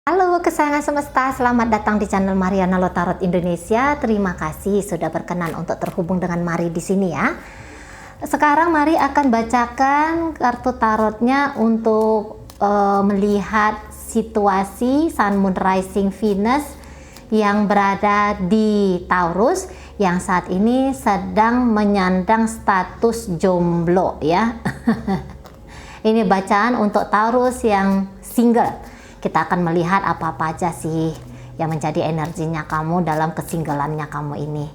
Halo kesayangan semesta, selamat datang di channel Mariana Lotarot Indonesia. Terima kasih sudah berkenan untuk terhubung dengan Mari di sini ya. Sekarang Mari akan bacakan kartu tarotnya untuk melihat situasi Sun Moon Rising Venus yang berada di Taurus yang saat ini sedang menyandang status jomblo ya. Ini bacaan untuk Taurus yang single. Kita akan melihat apa-apa aja sih yang menjadi energinya kamu dalam kesinggelannya kamu ini.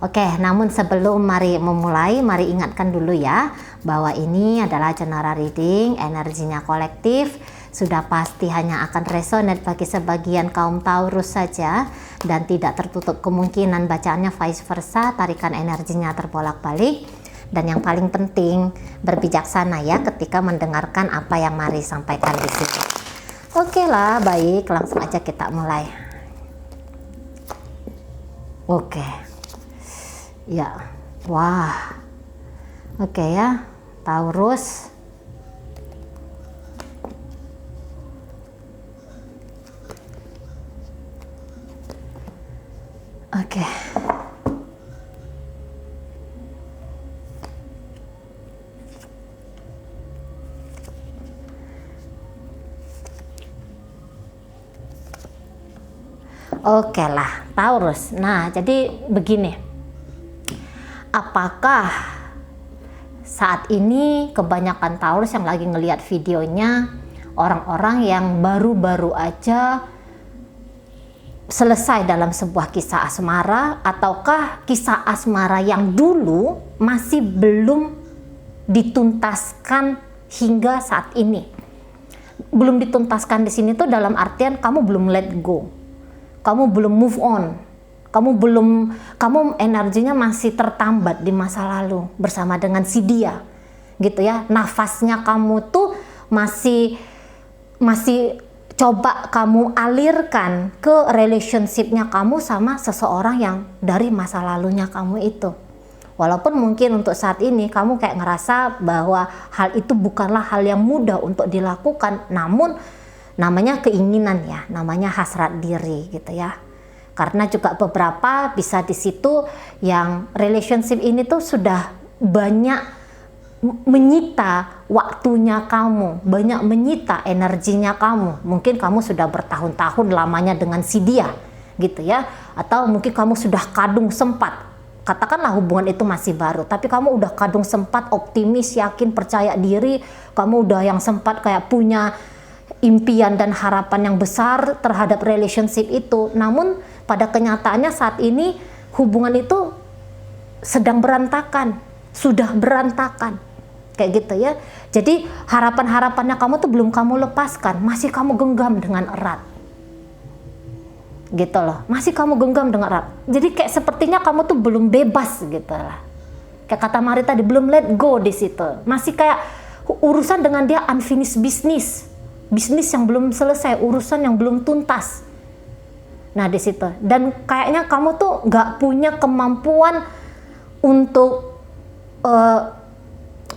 Oke, namun sebelum Mari memulai, Mari ingatkan dulu ya bahwa ini adalah general reading, energinya kolektif, sudah pasti hanya akan resonate bagi sebagian kaum Taurus saja dan tidak tertutup kemungkinan bacaannya vice versa, tarikan energinya terbolak-balik. Dan yang paling penting, berbijaksana ya ketika mendengarkan apa yang Mari sampaikan di sini. Oke lah, baik, langsung aja kita mulai. Oke. Ya. Wah. Oke ya, Taurus. Oke. Oke lah, Taurus. Nah, jadi begini. Apakah saat ini kebanyakan Taurus yang lagi ngelihat videonya orang-orang yang baru-baru aja selesai dalam sebuah kisah asmara, ataukah kisah asmara yang dulu masih belum dituntaskan hingga saat ini? Belum dituntaskan di sini tuh dalam artian kamu belum let go. Kamu belum move on, kamu energinya masih tertambat di masa lalu bersama dengan si dia, gitu ya. Nafasnya kamu tuh masih coba kamu alirkan ke relationshipnya kamu sama seseorang yang dari masa lalunya kamu itu. Walaupun mungkin untuk saat ini kamu kayak ngerasa bahwa hal itu bukanlah hal yang mudah untuk dilakukan, namun namanya keinginan ya, namanya hasrat diri gitu ya. Karena juga beberapa bisa di situ yang relationship ini tuh sudah banyak menyita waktunya kamu, banyak menyita energinya kamu. Mungkin kamu sudah bertahun-tahun lamanya dengan si dia gitu ya, atau mungkin kamu sudah kadung sempat. Katakanlah hubungan itu masih baru, tapi kamu udah kadung sempat optimis, yakin, percaya diri, kamu udah yang sempat kayak punya impian dan harapan yang besar terhadap relationship itu. Namun pada kenyataannya saat ini hubungan itu sedang berantakan, sudah berantakan kayak gitu ya. Jadi harapan-harapannya kamu tuh belum kamu lepaskan, masih kamu genggam dengan erat gitu loh, masih kamu genggam dengan erat. Jadi kayak sepertinya kamu tuh belum bebas gitu lah, kayak kata Mari tadi, belum let go di situ, masih kayak urusan dengan dia unfinished business, bisnis yang belum selesai, urusan yang belum tuntas. Nah di situ, dan kayaknya kamu tuh nggak punya kemampuan untuk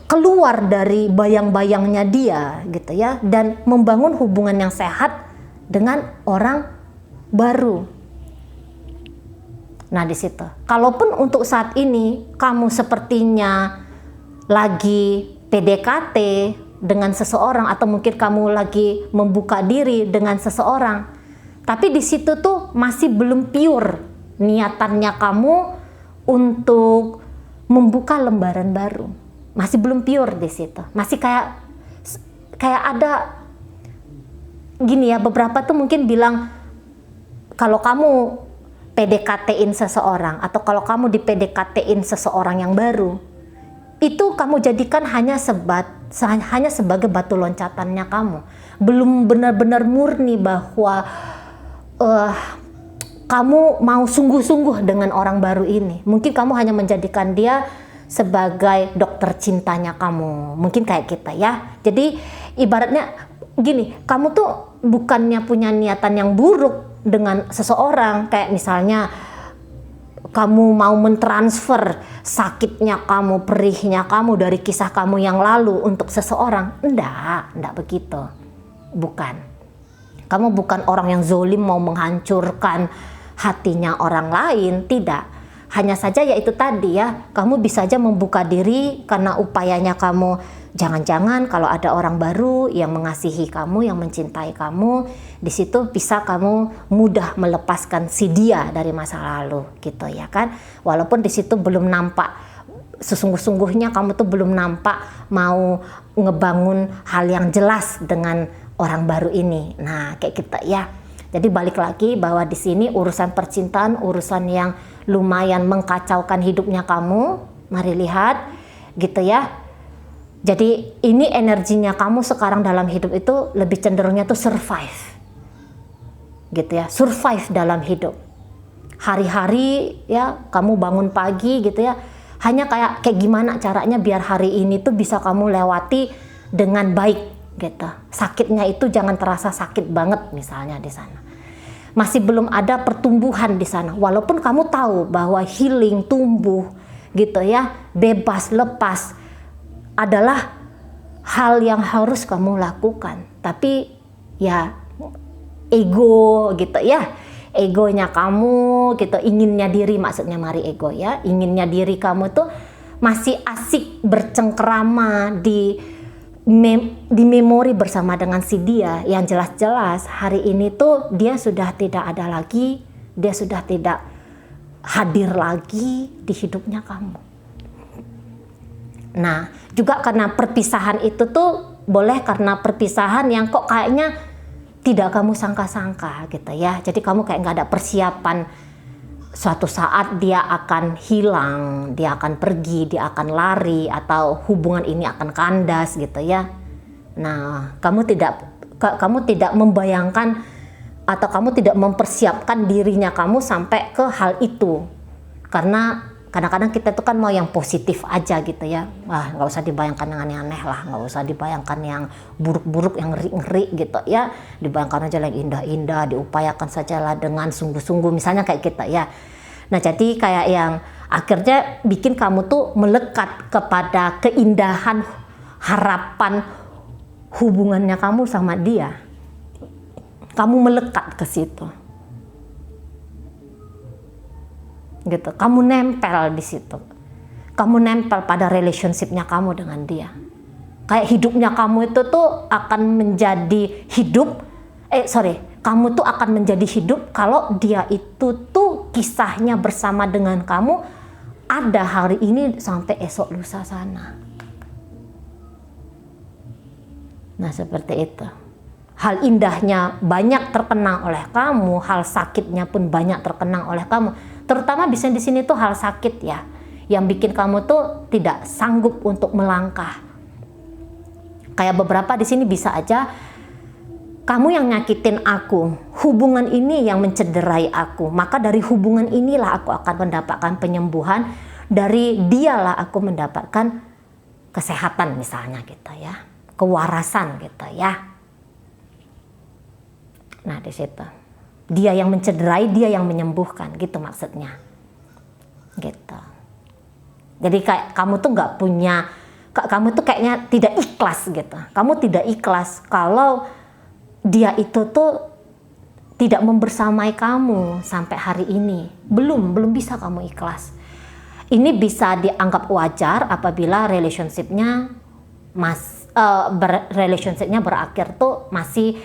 keluar dari bayang-bayangnya dia gitu ya, dan membangun hubungan yang sehat dengan orang baru. Nah di situ, kalaupun untuk saat ini kamu sepertinya lagi PDKT dengan seseorang, atau mungkin kamu lagi membuka diri dengan seseorang, tapi di situ tuh masih belum pure niatannya kamu untuk membuka lembaran baru, masih belum pure di situ, masih kayak ada gini ya. Beberapa tuh mungkin bilang kalau kamu PDKT-in seseorang, atau kalau kamu di PDKT-in seseorang yang baru, itu kamu jadikan hanya sebagai batu loncatannya kamu, belum benar-benar murni bahwa kamu mau sungguh-sungguh dengan orang baru ini. Mungkin kamu hanya menjadikan dia sebagai dokter cintanya kamu, mungkin kayak kita ya. Jadi ibaratnya gini, kamu tuh bukannya punya niatan yang buruk dengan seseorang, kayak misalnya kamu mau mentransfer sakitnya kamu, perihnya kamu dari kisah kamu yang lalu untuk seseorang. Enggak begitu. Bukan. Kamu bukan orang yang zolim mau menghancurkan hatinya orang lain, tidak. Hanya saja ya itu tadi ya, kamu bisa aja membuka diri karena upayanya kamu, jangan-jangan kalau ada orang baru yang mengasihi kamu, yang mencintai kamu, di situ bisa kamu mudah melepaskan si dia dari masa lalu gitu ya kan. Walaupun di situ belum nampak, sesungguh-sungguhnya kamu tuh belum nampak mau ngebangun hal yang jelas dengan orang baru ini. Nah, kayak kita ya. Jadi balik lagi bahwa di sini urusan percintaan, urusan yang lumayan mengkacaukan hidupnya kamu. Mari lihat gitu ya. Jadi ini energinya kamu sekarang dalam hidup itu lebih cenderungnya tuh survive. Gitu ya, survive dalam hidup. Hari-hari ya kamu bangun pagi gitu ya. Hanya kayak gimana caranya biar hari ini tuh bisa kamu lewati dengan baik. Gitu. Sakitnya itu jangan terasa sakit banget misalnya di sana. Masih belum ada pertumbuhan di sana. Walaupun kamu tahu bahwa healing, tumbuh gitu ya, bebas, lepas adalah hal yang harus kamu lakukan. Tapi ya ego gitu ya. Egonya kamu gitu, inginnya diri, maksudnya mari ego ya. Inginnya diri kamu tuh masih asik bercengkerama di memori bersama dengan si dia, yang jelas-jelas hari ini tuh dia sudah tidak ada lagi, dia sudah tidak hadir lagi di hidupnya kamu. Nah, juga karena perpisahan itu tuh boleh karena perpisahan yang kok kayaknya tidak kamu sangka-sangka gitu ya. Jadi kamu kayak nggak ada persiapan, suatu saat dia akan hilang, dia akan pergi, dia akan lari, atau hubungan ini akan kandas gitu ya. Nah, kamu tidak membayangkan atau kamu tidak mempersiapkan dirinya kamu sampai ke hal itu. Karena kadang-kadang kita tuh kan mau yang positif aja gitu ya. Wah, nggak usah dibayangkan yang aneh-aneh lah, nggak usah dibayangkan yang buruk-buruk, yang ngeri-ngeri gitu ya. Dibayangkan aja yang indah-indah, diupayakan sajalah dengan sungguh-sungguh, misalnya kayak kita ya. Nah, jadi kayak yang akhirnya bikin kamu tuh melekat kepada keindahan, harapan hubungannya kamu sama dia. Kamu melekat ke situ. Gitu. Kamu nempel di situ. Kamu nempel pada relationship-nya kamu dengan dia. Kayak hidupnya kamu itu tuh akan menjadi hidup. Kamu tuh akan menjadi hidup kalau dia itu tuh kisahnya bersama dengan kamu ada hari ini sampai esok lusa sana. Nah, seperti itu. Hal indahnya banyak terkenang oleh kamu, hal sakitnya pun banyak terkenang oleh kamu. Terutama bisa di sini tuh hal sakit ya, yang bikin kamu tuh tidak sanggup untuk melangkah. Kayak beberapa di sini bisa aja kamu yang nyakitin aku, hubungan ini yang mencederai aku, maka dari hubungan inilah aku akan mendapatkan penyembuhan, dari dialah aku mendapatkan kesehatan misalnya gitu ya, kewarasan gitu ya. Nah, di situ dia yang mencederai, dia yang menyembuhkan gitu maksudnya gitu. Jadi kayak kamu tuh nggak punya, kamu tuh kayaknya tidak ikhlas gitu. Kamu tidak ikhlas kalau dia itu tuh tidak membersamai kamu sampai hari ini. Belum bisa kamu ikhlas. Ini bisa dianggap wajar apabila relationship-nya berakhir tuh masih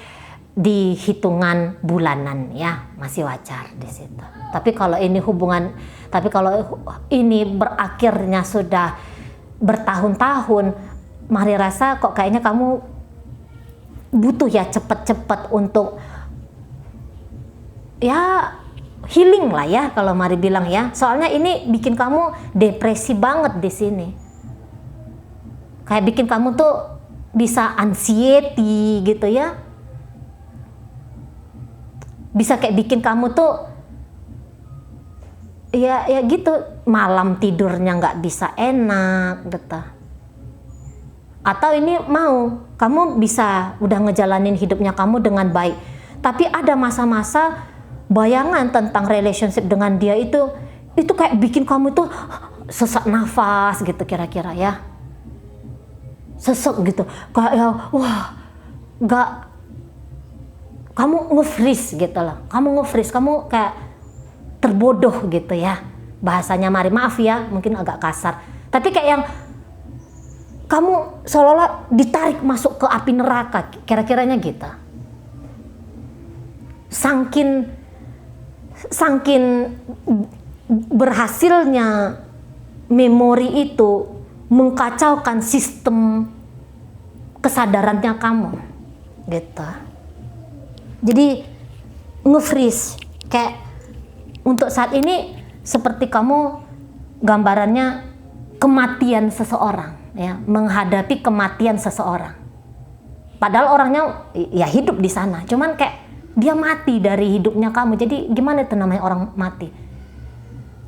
di hitungan bulanan ya, masih wajar di situ. Tapi kalau ini berakhirnya sudah bertahun-tahun, mari rasa kok kayaknya kamu butuh ya cepet-cepet untuk ya healing lah ya, kalau mari bilang ya. Soalnya ini bikin kamu depresi banget di sini. Kayak bikin kamu tuh bisa anxiety gitu ya. Bisa kayak bikin kamu tuh ya gitu, malam tidurnya nggak bisa enak gitu. Atau ini kamu bisa udah ngejalanin hidupnya kamu dengan baik, tapi ada masa-masa bayangan tentang relationship dengan dia itu kayak bikin kamu tuh sesak nafas gitu kira-kira ya. Sesek gitu, kayak wah, kamu nge-freeze gitu loh. Kamu nge-freeze, kamu kayak terbodoh gitu ya. Bahasanya Mari, maaf ya, mungkin agak kasar. Tapi kayak yang kamu seolah-olah ditarik masuk ke api neraka, kira-kiranya gitu. Sangkin berhasilnya memori itu mengkacaukan sistem kesadarannya kamu gitu. Jadi nge-freeze, kayak untuk saat ini seperti kamu gambarannya kematian seseorang ya, menghadapi kematian seseorang. Padahal orangnya ya hidup di sana, cuman kayak dia mati dari hidupnya kamu. Jadi gimana itu namanya orang mati?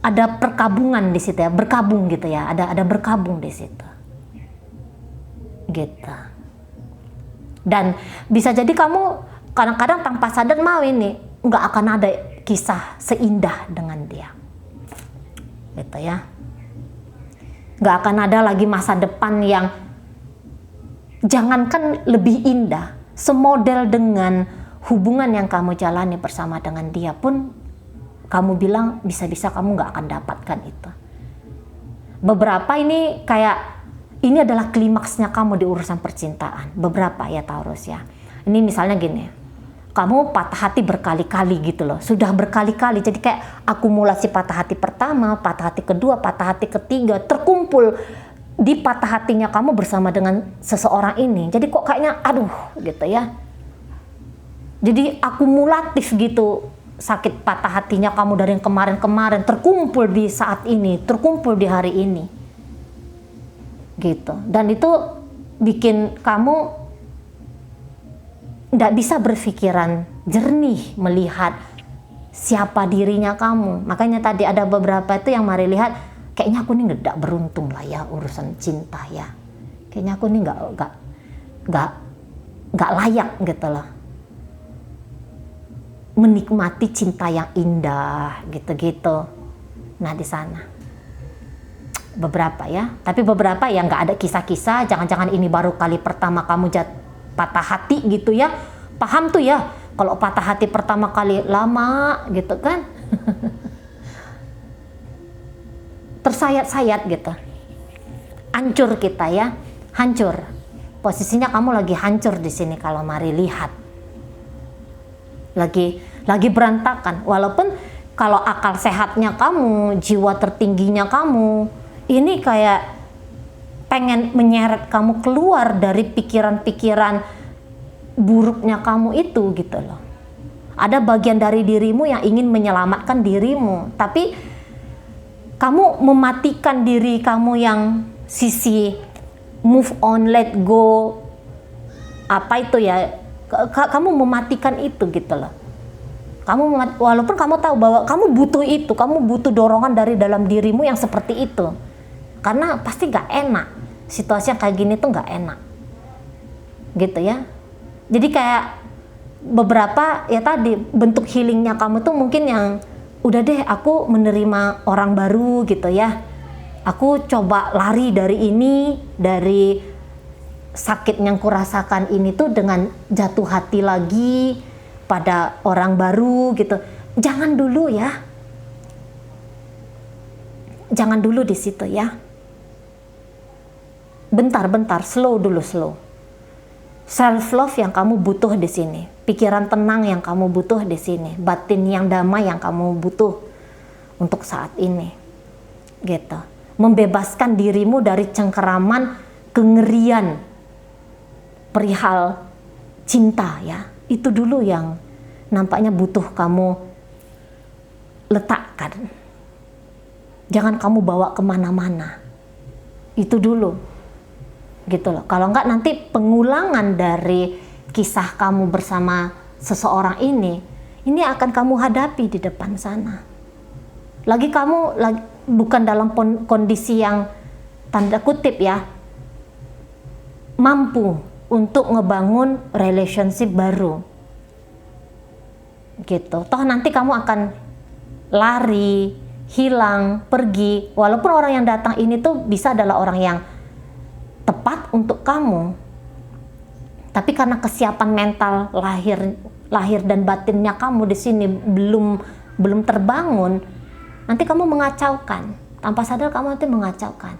Ada perkabungan di situ ya, berkabung gitu ya, ada berkabung di situ. Gitu. Dan bisa jadi kamu kadang-kadang tanpa sadar mau ini nggak akan ada kisah seindah dengan dia. Gitu ya. Nggak akan ada lagi masa depan yang jangankan lebih indah, semodel dengan hubungan yang kamu jalani bersama dengan dia pun kamu bilang bisa-bisa kamu nggak akan dapatkan itu. Beberapa ini kayak ini adalah klimaksnya kamu di urusan percintaan. Beberapa ya Taurus ya. Ini misalnya gini, kamu patah hati berkali-kali gitu loh, sudah berkali-kali. Jadi kayak akumulasi patah hati pertama, patah hati kedua, patah hati ketiga terkumpul di patah hatinya kamu bersama dengan seseorang ini. Jadi kok kayaknya aduh gitu ya. Jadi akumulatif gitu sakit patah hatinya kamu dari yang kemarin-kemarin terkumpul di saat ini, terkumpul di hari ini. Gitu. Dan itu bikin kamu nggak bisa berpikiran jernih melihat siapa dirinya kamu. Makanya tadi ada beberapa itu yang Mari lihat, kayaknya aku nih nggak beruntung lah ya urusan cinta ya. Kayaknya aku nih nggak layak gitu loh menikmati cinta yang indah gitu-gitu. Nah di sana beberapa ya, tapi beberapa yang nggak ada kisah-kisah. Jangan-jangan ini baru kali pertama kamu patah hati gitu ya. Paham tuh ya, kalau patah hati pertama kali lama gitu kan. Tersayat-sayat gitu. Hancur kita ya, hancur. Posisinya kamu lagi hancur di sini kalau Mari lihat. Lagi berantakan. Walaupun kalau akal sehatnya kamu, jiwa tertingginya kamu, ini kayak pengen menyeret kamu keluar dari pikiran-pikiran buruknya kamu itu gitu loh. Ada bagian dari dirimu yang ingin menyelamatkan dirimu, tapi kamu mematikan diri kamu yang sisi move on, let go, apa itu ya, kamu mematikan itu gitu loh. Walaupun kamu tahu bahwa kamu butuh itu, kamu butuh dorongan dari dalam dirimu yang seperti itu, karena pasti gak enak situasi yang kayak gini tuh, gak enak gitu ya. Jadi kayak beberapa ya tadi bentuk healingnya kamu tuh mungkin yang udah deh aku menerima orang baru gitu ya, aku coba lari dari ini, dari sakit yang kurasakan ini tuh dengan jatuh hati lagi pada orang baru gitu. Jangan dulu ya, jangan dulu di situ ya. Bentar, slow dulu, slow. Self love yang kamu butuh di sini, pikiran tenang yang kamu butuh di sini, batin yang damai yang kamu butuh untuk saat ini, gitu. Membebaskan dirimu dari cengkeraman kengerian perihal cinta ya, itu dulu yang nampaknya butuh kamu letakkan. Jangan kamu bawa kemana-mana, itu dulu gitu loh. Kalau enggak nanti pengulangan dari kisah kamu bersama seseorang ini akan kamu hadapi di depan sana. Lagi kamu bukan dalam kondisi yang tanda kutip ya mampu untuk ngebangun relationship baru gitu. Toh nanti kamu akan lari, hilang, pergi. Walaupun orang yang datang ini tuh bisa adalah orang yang tepat untuk kamu, tapi karena kesiapan mental lahir dan batinnya kamu di sini belum terbangun, nanti kamu mengacaukan. Tanpa sadar kamu nanti mengacaukan.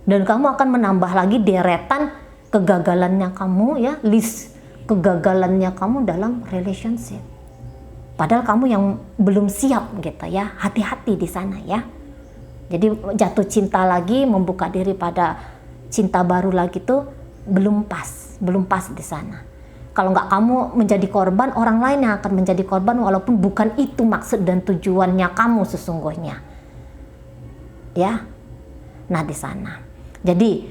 Dan kamu akan menambah lagi deretan kegagalannya kamu ya, list kegagalannya kamu dalam relationship. Padahal kamu yang belum siap gitu ya. Hati-hati di sana ya. Jadi jatuh cinta lagi, membuka diri pada cinta baru lagi tuh belum pas di sana. Kalau nggak kamu menjadi korban, orang lain yang akan menjadi korban walaupun bukan itu maksud dan tujuannya kamu sesungguhnya. Ya. Nah, di sana. Jadi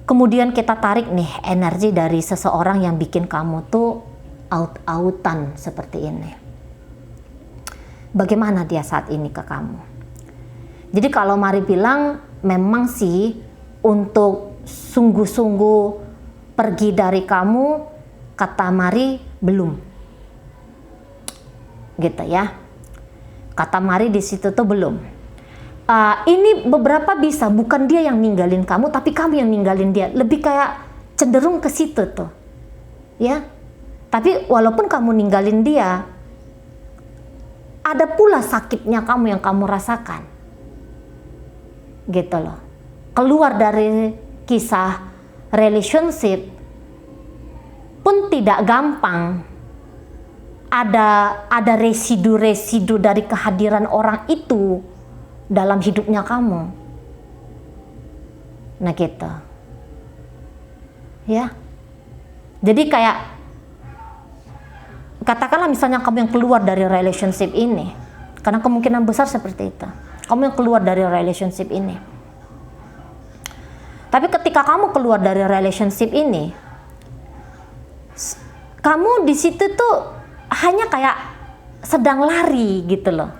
kemudian kita tarik nih energi dari seseorang yang bikin kamu tuh out-outan seperti ini. Bagaimana dia saat ini ke kamu? Jadi kalau Mari bilang memang sih untuk sungguh-sungguh pergi dari kamu, kata Mari belum. Gitu ya. Kata Mari di situ tuh belum. Ini beberapa bisa bukan dia yang ninggalin kamu, tapi kamu yang ninggalin dia. Lebih kayak cenderung ke situ tuh. Ya. Tapi walaupun kamu ninggalin dia, ada pula sakitnya kamu yang kamu rasakan. Gitu loh. Keluar dari kisah relationship pun tidak gampang. Ada residu-residu dari kehadiran orang itu dalam hidupnya kamu. Nah gitu. Ya. Jadi kayak katakanlah misalnya kamu yang keluar dari relationship ini, karena kemungkinan besar seperti itu. Kamu yang keluar dari relationship ini. Tapi ketika kamu keluar dari relationship ini, kamu di situ tuh hanya kayak sedang lari gitu loh.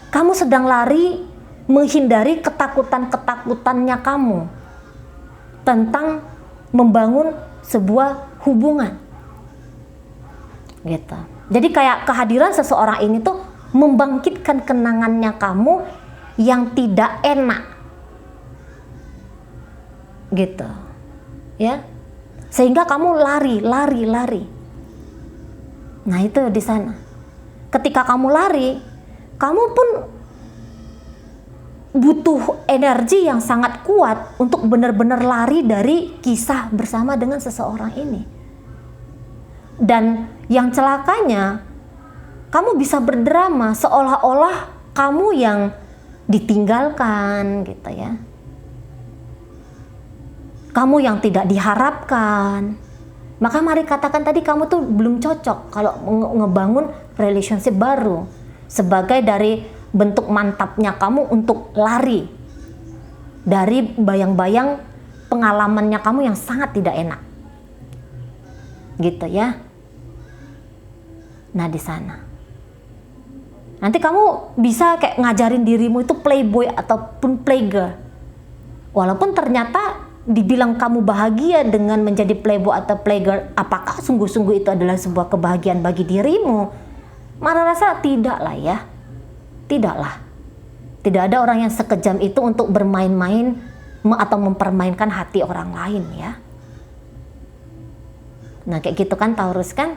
Kamu sedang lari menghindari ketakutan-ketakutannya kamu tentang membangun sebuah hubungan. Gitu. Jadi kayak kehadiran seseorang ini tuh membangkitkan kenangannya kamu yang tidak enak. Gitu. Ya. Sehingga kamu lari. Nah, itu di sana. Ketika kamu lari, kamu pun butuh energi yang sangat kuat untuk benar-benar lari dari kisah bersama dengan seseorang ini. Dan yang celakanya, kamu bisa berdrama seolah-olah kamu yang ditinggalkan gitu ya. Kamu yang tidak diharapkan. Maka Mari katakan tadi kamu tuh belum cocok kalau ngebangun relationship baru. Sebagai dari bentuk mantapnya kamu untuk lari dari bayang-bayang pengalamannya kamu yang sangat tidak enak. Gitu ya. Nah di sana. Nanti kamu bisa kayak ngajarin dirimu itu playboy ataupun playgirl. Walaupun ternyata dibilang kamu bahagia dengan menjadi playboy atau playgirl, apakah sungguh-sungguh itu adalah sebuah kebahagiaan bagi dirimu? Mari rasa tidaklah ya. Tidaklah. Tidak ada orang yang sekejam itu untuk bermain-main atau mempermainkan hati orang lain ya. Nah kayak gitu kan Taurus kan?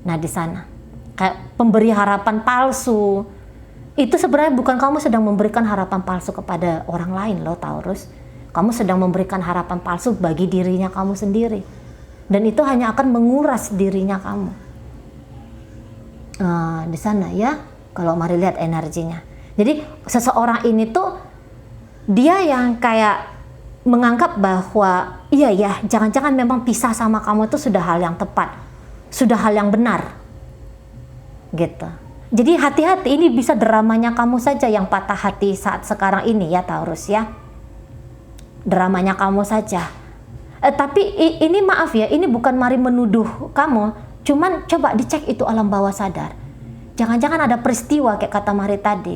Nah di sana kayak pemberi harapan palsu. Itu sebenarnya bukan kamu sedang memberikan harapan palsu kepada orang lain loh Taurus. Kamu sedang memberikan harapan palsu bagi dirinya kamu sendiri. Dan itu hanya akan menguras dirinya kamu. Di sana ya, kalau Mari lihat energinya. Jadi seseorang ini tuh dia yang kayak menganggap bahwa iya ya, jangan-jangan memang pisah sama kamu itu sudah hal yang tepat, sudah hal yang benar, gitu. Jadi hati-hati, ini bisa dramanya kamu saja yang patah hati saat sekarang ini ya Taurus ya. Dramanya kamu saja. Tapi ini maaf ya, ini bukan Mari menuduh kamu, cuman coba dicek itu alam bawah sadar. Jangan-jangan ada peristiwa kayak kata Mari tadi.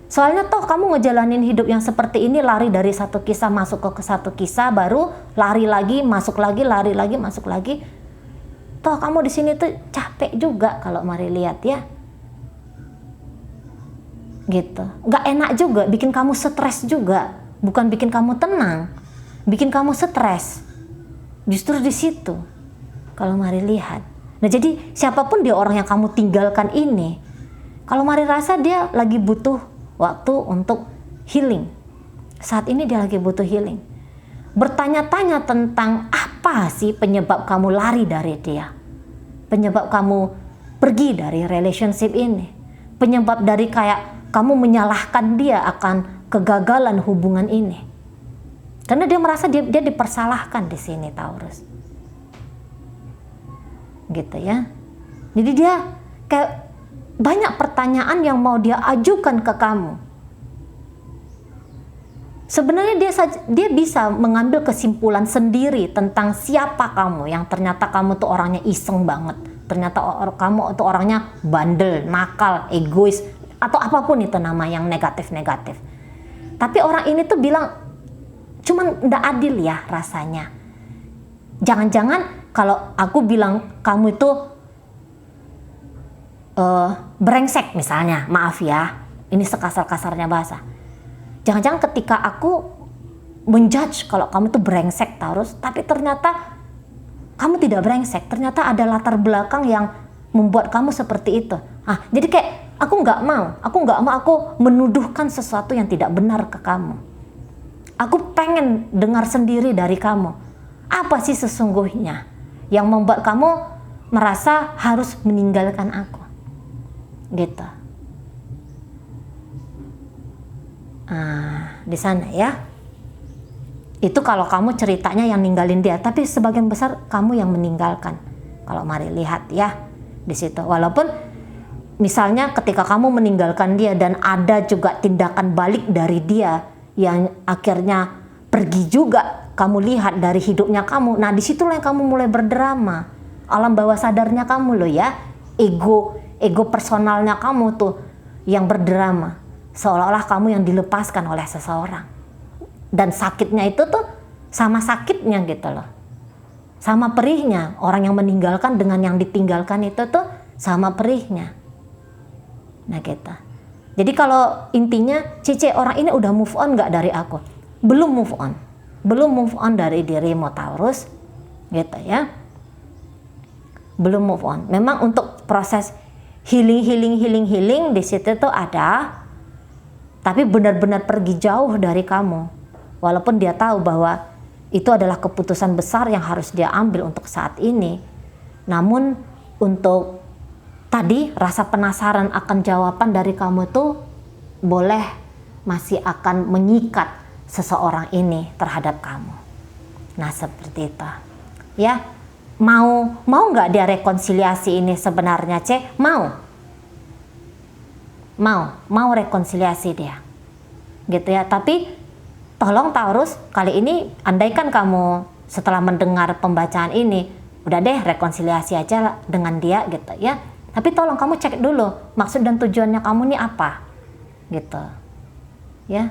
Soalnya toh kamu ngejalanin hidup yang seperti ini, lari dari satu kisah masuk ke satu kisah, baru lari lagi, masuk lagi, lari lagi, masuk lagi. Toh kamu di sini tuh capek juga kalau Mari lihat ya. Gitu. Gak enak juga, bikin kamu stres juga. Bukan bikin kamu tenang, bikin kamu stres. Justru di situ. Kalau Mari lihat. Nah, jadi siapapun dia orang yang kamu tinggalkan ini, kalau Mari rasa dia lagi butuh waktu untuk healing. Saat ini dia lagi butuh healing. Bertanya-tanya tentang apa sih penyebab kamu lari dari dia. Penyebab kamu pergi dari relationship ini. Penyebab dari kayak kamu menyalahkan dia akan kegagalan hubungan ini. Karena dia merasa dia dipersalahkan di sini, Taurus. Gitu ya. Jadi dia kayak banyak pertanyaan yang mau dia ajukan ke kamu. Sebenarnya dia bisa mengambil kesimpulan sendiri tentang siapa kamu, yang ternyata kamu tuh orangnya iseng banget. Ternyata kamu tuh orangnya bandel, nakal, egois, atau apapun itu nama yang negatif-negatif. Tapi orang ini tuh bilang, cuman nggak adil ya rasanya. Jangan-jangan kalau aku bilang kamu itu brengsek misalnya, maaf ya, ini sekasar-kasarnya bahasa. Jangan-jangan ketika aku menjudge kalau kamu tuh brengsek, Taurus, tapi ternyata kamu tidak brengsek, ternyata ada latar belakang yang membuat kamu seperti itu. Jadi kayak aku nggak mau aku menuduhkan sesuatu yang tidak benar ke kamu. Aku pengen dengar sendiri dari kamu. Apa sih sesungguhnya yang membuat kamu merasa harus meninggalkan aku? Gitu. Di sana ya. Itu kalau kamu ceritanya yang ninggalin dia, tapi sebagian besar kamu yang meninggalkan. Kalau Mari lihat ya di situ. Walaupun misalnya ketika kamu meninggalkan dia dan ada juga tindakan balik dari dia yang akhirnya pergi juga, kamu lihat dari hidupnya kamu. Nah, disitulah yang kamu mulai berdrama. Alam bawah sadarnya kamu loh ya, ego personalnya kamu tuh yang berdrama, seolah-olah kamu yang dilepaskan oleh seseorang. Dan sakitnya itu tuh sama sakitnya gitu loh, sama perihnya. Orang yang meninggalkan dengan yang ditinggalkan itu tuh sama perihnya. Nah gitu. Jadi kalau intinya, Cice, orang ini udah move on gak dari aku? Belum move on dari dirimu, Taurus, gitu ya. Belum move on. Memang untuk proses healing di situ tuh ada, tapi benar-benar pergi jauh dari kamu. Walaupun dia tahu bahwa itu adalah keputusan besar yang harus dia ambil untuk saat ini. Namun untuk tadi rasa penasaran akan jawaban dari kamu tuh boleh masih akan mengikat seseorang ini terhadap kamu. Nah seperti itu ya. Mau nggak dia rekonsiliasi ini sebenarnya, Cek? Mau rekonsiliasi dia gitu ya. Tapi tolong Taurus, kali ini andaikan kamu setelah mendengar pembacaan ini udah deh rekonsiliasi aja dengan dia gitu ya, tapi tolong kamu cek dulu maksud dan tujuannya kamu nih apa gitu ya.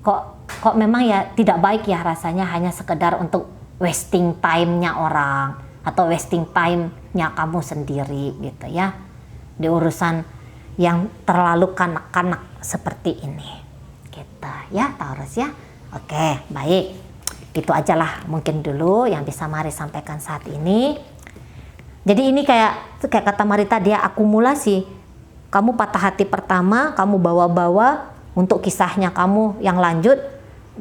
Kok memang ya tidak baik ya rasanya hanya sekedar untuk wasting time-nya orang atau wasting time-nya kamu sendiri gitu ya, di urusan yang terlalu kanak-kanak seperti ini gitu ya Taurus ya. Oke, baik. Itu aja lah mungkin dulu yang bisa Mari sampaikan saat ini. Jadi ini kayak kata Mari tadi ya, akumulasi. Kamu patah hati pertama, kamu bawa-bawa untuk kisahnya kamu yang lanjut,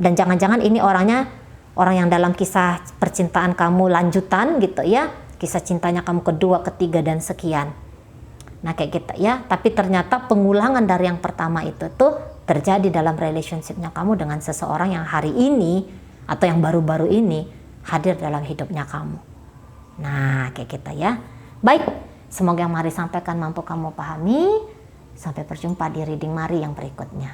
dan jangan-jangan ini orang yang dalam kisah percintaan kamu lanjutan gitu ya. Kisah cintanya kamu kedua, ketiga dan sekian. Nah kayak gitu ya. Tapi ternyata pengulangan dari yang pertama itu tuh terjadi dalam relationship-nya kamu dengan seseorang yang hari ini atau yang baru-baru ini hadir dalam hidupnya kamu. Nah kayak gitu ya. Baik, semoga yang Mari sampaikan mampu kamu pahami. Sampai berjumpa di reading Mari yang berikutnya.